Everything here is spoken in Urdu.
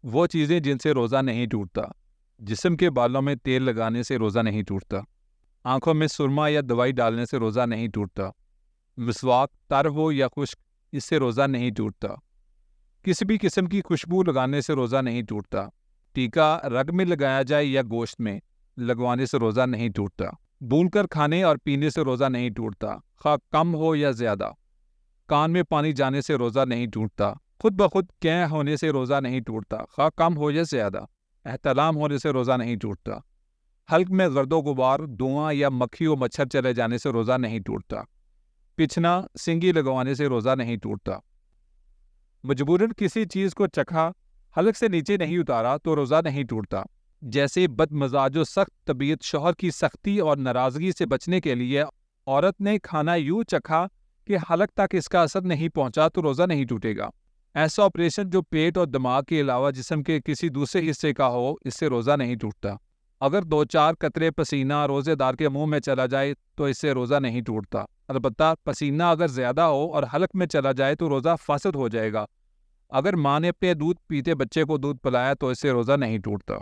وہ چیزیں جن سے روزہ نہیں ٹوٹتا۔ جسم کے بالوں میں تیل لگانے سے روزہ نہیں ٹوٹتا۔ آنکھوں میں سرما یا دوائی ڈالنے سے روزہ نہیں ٹوٹتا۔ مسواک تر ہو یا خشک، اس سے روزہ نہیں ٹوٹتا۔ کسی بھی قسم کی خوشبو لگانے سے روزہ نہیں ٹوٹتا۔ ٹیکا رگ میں لگایا جائے یا گوشت میں لگوانے سے روزہ نہیں ٹوٹتا۔ بھول کر کھانے اور پینے سے روزہ نہیں ٹوٹتا، خواہ کم ہو یا زیادہ۔ کان میں پانی جانے سے روزہ نہیں ٹوٹتا۔ خود بخود کینہ ہونے سے روزہ نہیں ٹوٹتا، خواہ کم ہو یا زیادہ۔ احتلام ہونے سے روزہ نہیں ٹوٹتا۔ حلق میں گرد و غبار، دھواں یا مکھی و مچھر چلے جانے سے روزہ نہیں ٹوٹتا۔ پچھنا سنگی لگوانے سے روزہ نہیں ٹوٹتا۔ مجبوراً کسی چیز کو چکھا، حلق سے نیچے نہیں اتارا تو روزہ نہیں ٹوٹتا۔ جیسے بد مزاج و سخت طبیعت شوہر کی سختی اور ناراضگی سے بچنے کے لیے عورت نے کھانا یوں چکھا کہ حلق تک اس کا اثر نہیں پہنچا تو روزہ نہیں ٹوٹے گا۔ ایسا آپریشن جو پیٹ اور دماغ کے علاوہ جسم کے کسی دوسرے حصے کا ہو، اس سے روزہ نہیں ٹوٹتا۔ اگر 2-4 قطرے پسینہ روزے دار کے منہ میں چلا جائے تو اس سے روزہ نہیں ٹوٹتا۔ البتہ پسینہ اگر زیادہ ہو اور حلق میں چلا جائے تو روزہ فاسد ہو جائے گا۔ اگر ماں نے اپنے دودھ پیتے بچے کو دودھ پلایا تو اس سے روزہ نہیں ٹوٹتا۔